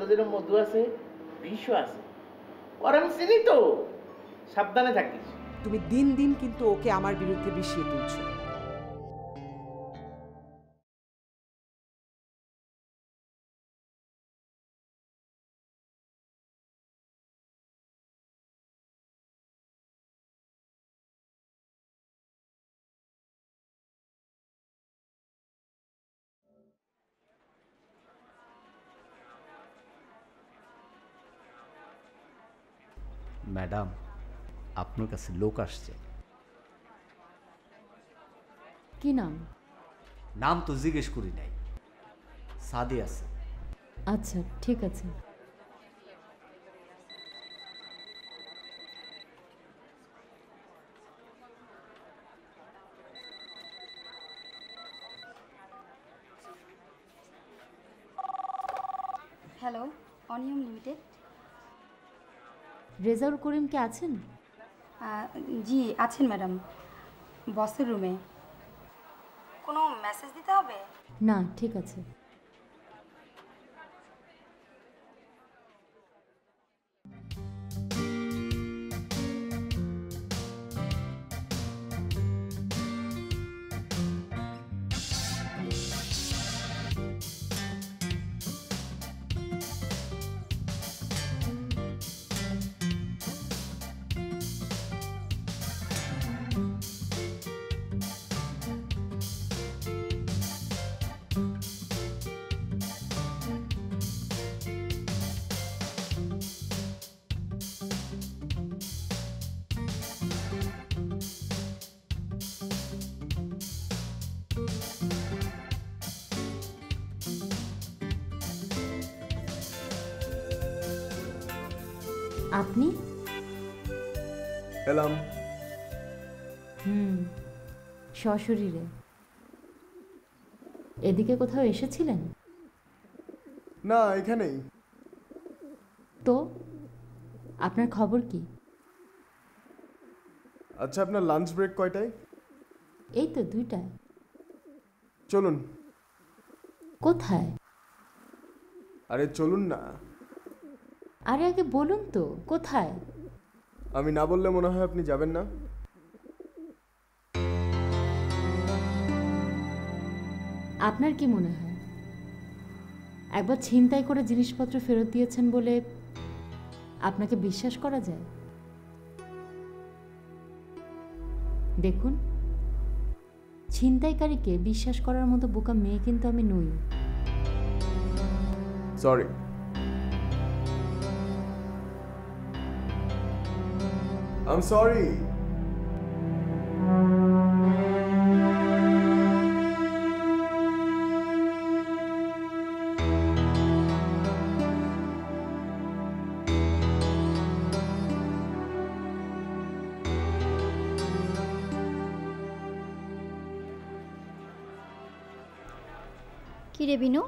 যেরকম মধু আছে বিষও আছে। ওর আমি চিনি তো, সাবধানে থাকিস। তুমি দিন দিন কিন্তু ওকে আমার বিরুদ্ধে বিষিয়ে তুলছো। ম্যাডাম, আপনার কাছে লোক আসছে। কি নাম? নাম তো জিজ্ঞেস করি নাই, সাদি আছে। আচ্ছা ঠিক আছে। হ্যালো, অনিয়ম লিমিটেড। রেজাউল করিম কে আছেন? জি আছেন ম্যাডাম, বসের রুমে। কোনো মেসেজ দিতে হবে? না ঠিক আছে। আপনি? এলাম। সশরীরে। এদিকে কোথাও এসেছিলেন? না, এখানেই। তো আপনার খবর কি? আচ্ছা, আপনার লাঞ্চ ব্রেক কয়টায়? এই তো 2টায়। চলুন। কোথায়? আরে চলুন না। আরে আগে বলুন তো কোথায়? আমি না বললে মনে হয় আপনি যাবেন না। আপনার কি মনে হয় একবার ছিনতাই করে জিনিসপত্র ফেরত দিয়েছেন বলে আপনাকে বিশ্বাস করা যায়? দেখুন, ছিনতাইকারীকে বিশ্বাস করার মতো বোকা মেয়ে কিন্তু আমি নই। সরি। I'm sorry. কি রে বিনু,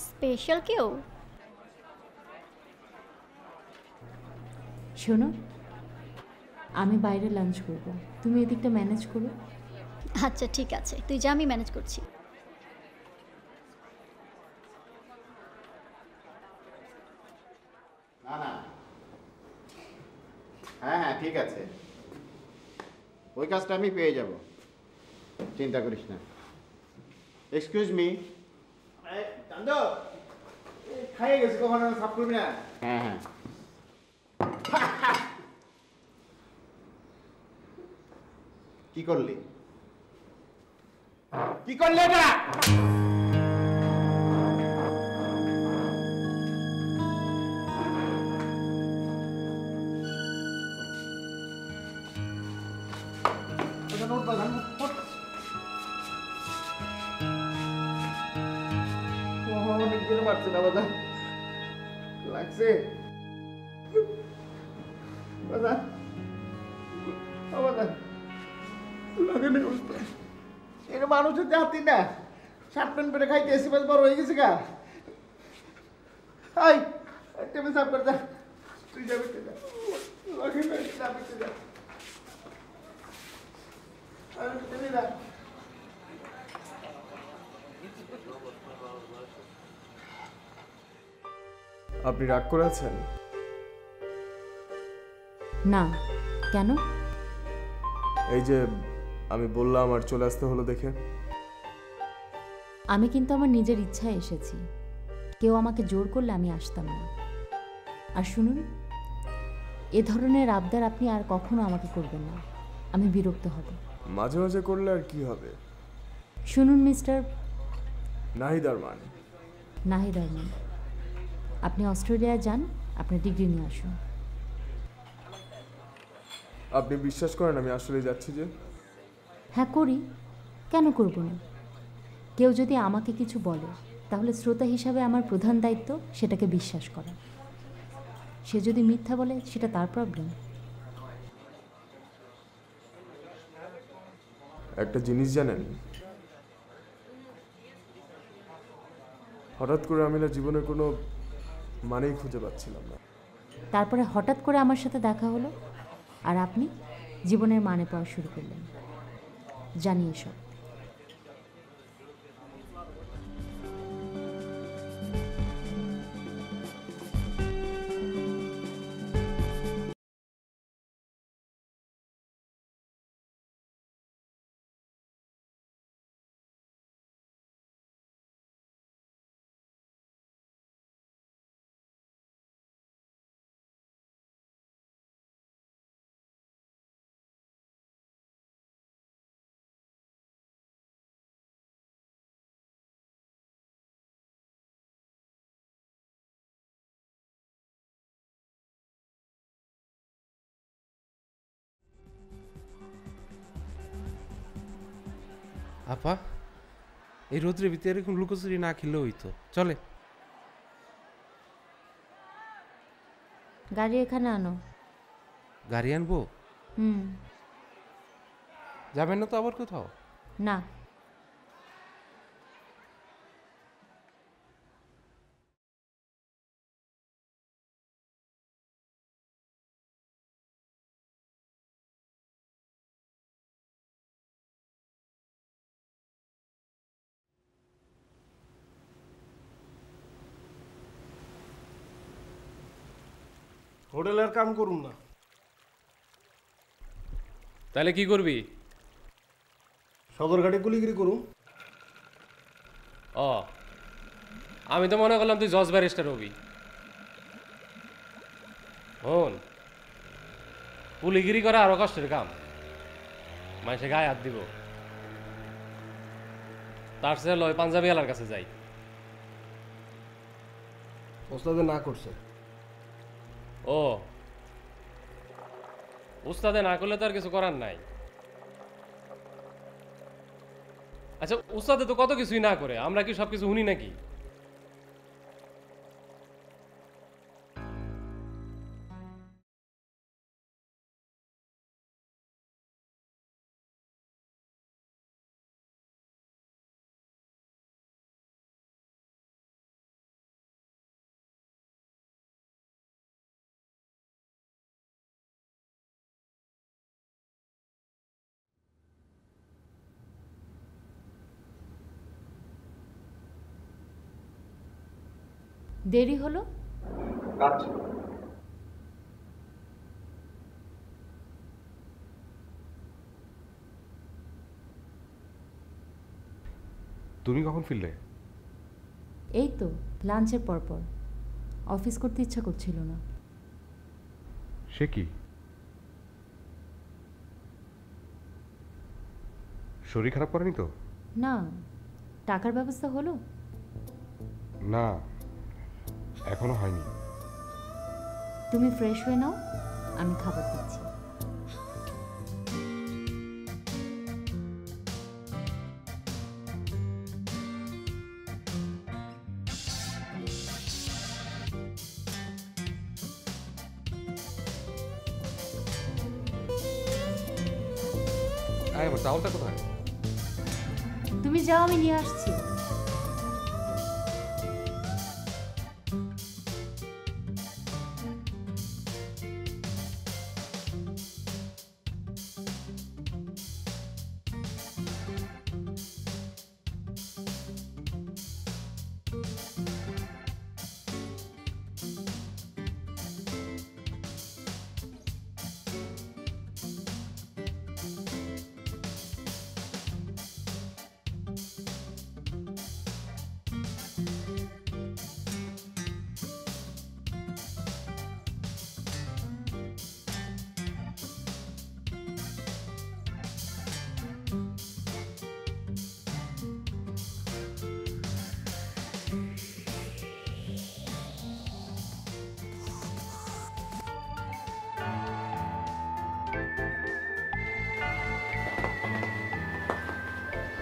স্পেশাল কেউ? শোনো, আমি বাইরে লাঞ্চ করব, তুমি এদিকটা ম্যানেজ করো। আচ্ছা ঠিক আছে, তুই যা, আমি ম্যানেজ করছি। না না, হ্যাঁ হ্যাঁ ঠিক আছে, ওই কাজটা আমি পেয়ে যাব, চিন্তা করিস না। Excuse me. খাইয়ে গেছি, কখনো সাফ করবি না? হ্যাঁ হ্যাঁ। কি করলি? কি করলি এটা? অনেক জোরে মারছে না বাদা, লাগছে বাদা, বাদা লাগে না বুঝতে। এটা মানুষের জাতি না, শার্ট প্যান্ট পরে খাইতে এসি বাস বড় হয়ে গেছে গা। হাই টেবিল সাফ করে যা, তুই যাবি, তুই যা, লাগে না, যাবি তুই যা। আরে তুই যা। আপনি রাগ করে আছেন? না, কেন? এই যে আমি বললাম আর চলে আসতে হলো দেখে। আমি কিন্তু আমার নিজের ইচ্ছায় এসেছি, কেউ আমাকে জোর করলে আমি আসতাম না। আর শুনুন, এ ধরনের আবদার আপনি আর কখনো আমাকে করবেন না, আমি বিরক্ত হব। মাঝে মাঝে করলে আর কি হবে? শুনুন মিস্টার নাহিদ আরমান। নাহিদ আরমান, আপনি অস্ট্রেলিয়ায় যান, আপনার ডিগ্রি নিয়ে আসুন। আপনি বিশ্বাস করেন আমি আসলে যাচ্ছি? যে হ্যাঁ করি, কেন করব না? কেউ যদি আমাকে কিছু বলে তাহলে শ্রোতা হিসাবে আমার প্রধান দায়িত্ব সেটাকে বিশ্বাস করা। সে যদি মিথ্যা বলে সেটা তার প্রবলেম। একটা জিনিস জানেন, হঠাৎ করে আমি না জীবনের কোনো মানেই খুঁজে পাচ্ছিলাম না। তারপরে হঠাৎ করে আমার সাথে দেখা হলো আর আপনি জীবনের মানে পাওয়া শুরু করলেন। জানি এসব। আপা, এই রোদ্রের ভিতরে এরকম লুকোচুরি না খেলেও হইতো। চলে, গাড়ি এখানে আনো। গাড়ি আনবো? হুম। যাবেন না তো আবার কোথাও? না। হোটেলের কাম করুম না। তাহলে কি করবি? সদরঘাটে গুলিগিরি করুম। ও, আমি তো মনে করলাম তুই জজ ব্যারিস্টার হবি। হন, পুলিগিরি করা আরো কষ্টের কাম, মানুষে গায়ে হাত দিব। তার সে লয় পাঞ্জাবি আলার কাছে যাই। ওস্তাদে না করছে। ও, উস্তাদে না করলে তো আর কিছু করার নাই। আচ্ছা, উস্তাদে তো কত কিছুই না করে, আমরা কি সবকিছু শুনি নাকি? দেরি হলো? তুমি কখন ফিরলে? এই তো লাঞ্চের পরপর। অফিস করতে ইচ্ছা করছিল না। সে কি, শরীর খারাপ করেনি তো? না, টাকার ব্যবস্থা হলো? না, এখনো হয়নি। তুমি ফ্রেশ হয়ে নাও, আমি খাবার দিচ্ছি। আমার টাওয়ালটা কোথায়? তুমি যাও, আমি নিয়ে আসছি।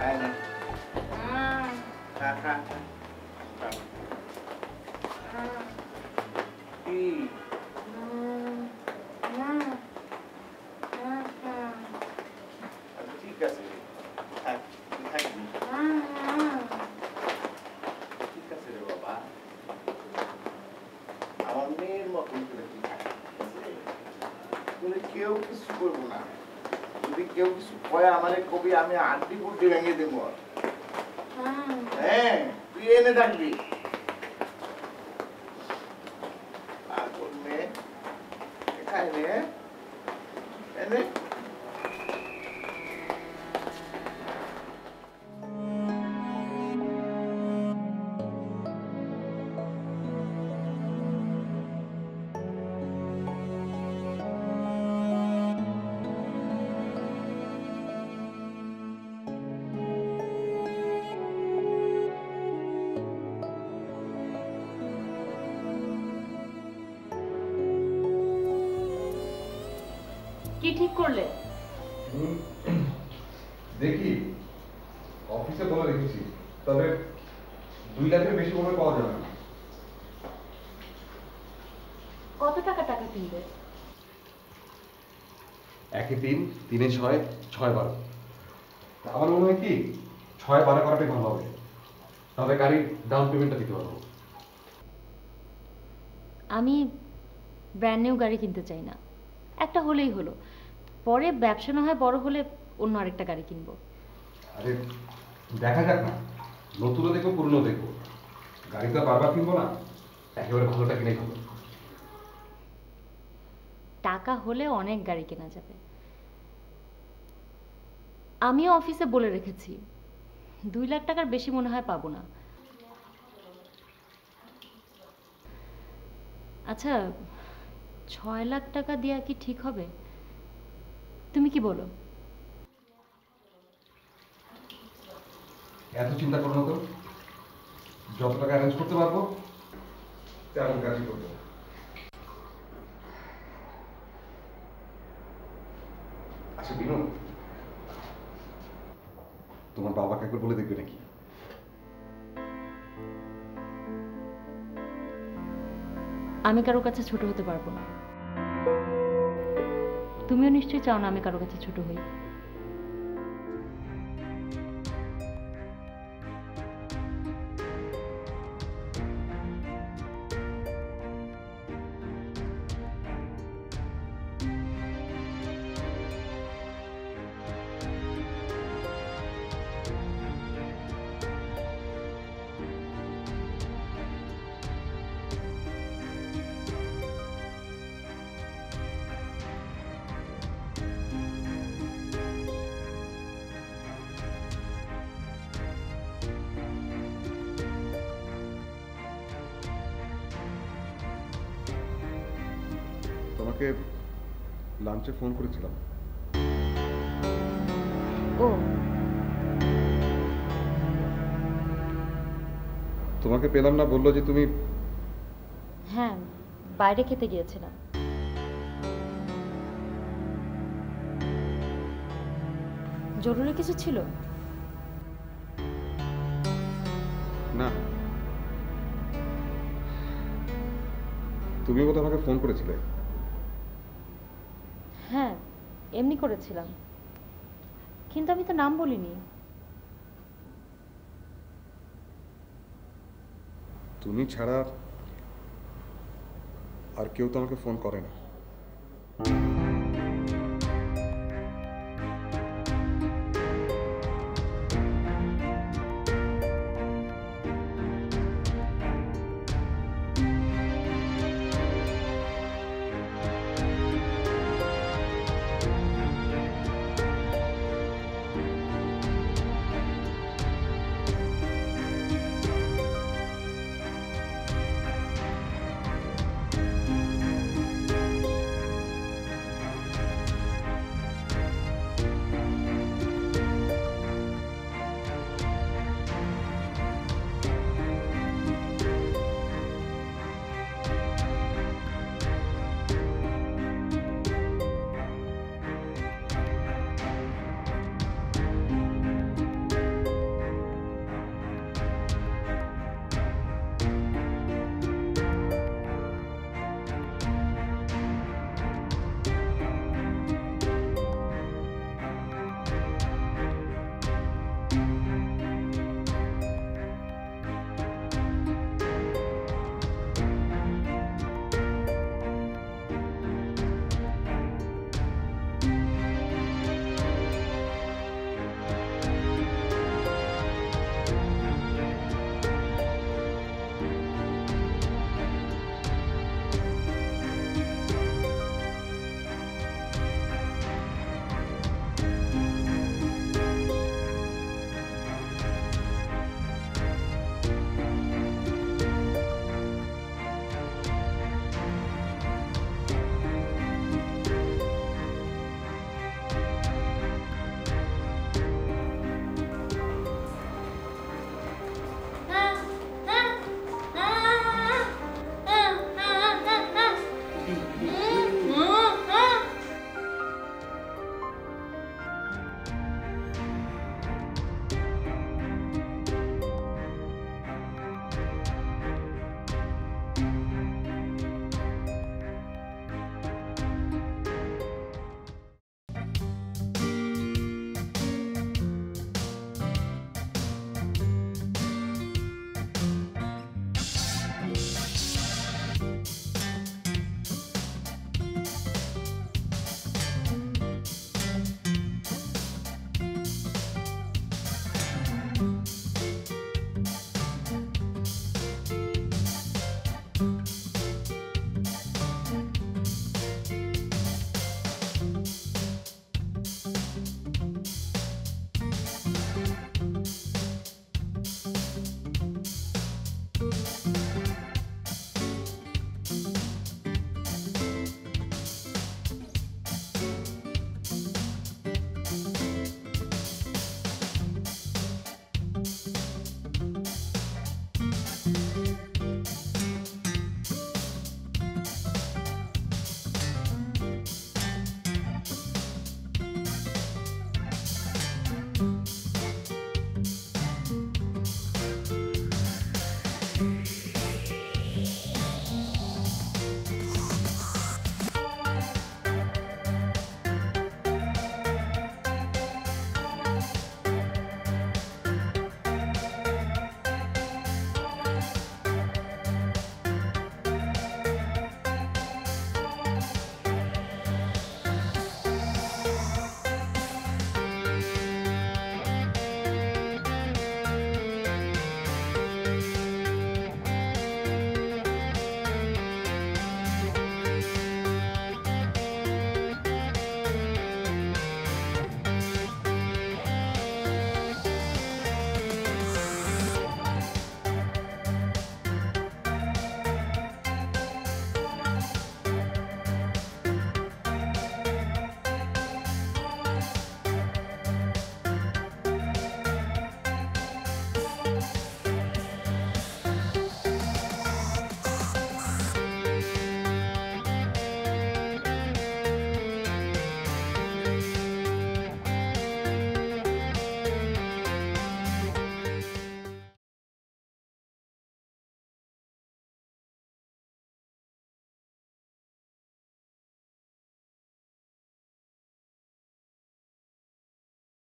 আয় না খা খা কি ঠিক আছে থাক থাকবি ঠিক আছে রে বাবা আমার মেয়ের মতন করে তুই থাকবি তোরে কেউ কিছু করবো না যদি কেউ কিছু কয় আমারে কবি আমি আড্ডি বুড্ডি ভেঙে দেবো হ্যাঁ তুই এনে থাকবি পাগল মেয়ে খায় নে এনে কি ঠিক করলে? দেখি অফিসে বলে রেখেছি, তবে 2 লাখের বেশি মনে পাওয়া যাবে না। কত টাকা টাকা কিনবে? 1 3 3 6 6 12। আমার মনে হয় কি 6 12 করাটাই ভালো হবে, তাহলে গাড়ির ডাউন পেমেন্টটা দিতে পারবো। আমি ব্র্যান্ড নিউ গাড়ি কিনতে চাই না, একটা হলেই হলো, পরে ব্যবসা না হয় বড় হলে অন্য আরেকটা গাড়ি কিনবো। আরে দেখা যাক না, নতুনও দেখবো পুরনো দেখবো, গাড়ি তো বারবার কিনবো না, একেবারে ভালোটা কিনেই ভালো। টাকা হলে অনেক গাড়ি কেনা যাবে। আমিও অফিসে বলে রেখেছি 2 লাখ টাকার বেশি মনে হয় পাবো না। আচ্ছা 6 লাখ টাকা দেওয়া কি ঠিক হবে? তুমি কি বলো? এত চিন্তা করো না তো, যত টাকা অ্যারেঞ্জ করতে পারবো তেমন কাজই করবো। আচ্ছা বিনু, তোমার বাবাকে একবার বলে দেখবে নাকি? আমি কারো কাছে ছোট হতে পারবো না। তুমিও নিশ্চয়ই চাও না আমি কারো কাছে ছোট হই। তোমাকে লাঞ্চে ফোন করেছিলাম। ও তোমাকে পেলাম না, বললো যে তুমি। হ্যাঁ, বাইরে খেতে গিয়েছিলাম। জরুরি কিছু ছিল? না, তুমি বোধহয় আমাকে ফোন করেছিলে। হ্যাঁ, এমনি করেছিলাম, কিন্তু আমি তো নাম বলিনি। তুমি ছাড়া আর কেউ তো আমাকে ফোন করে না।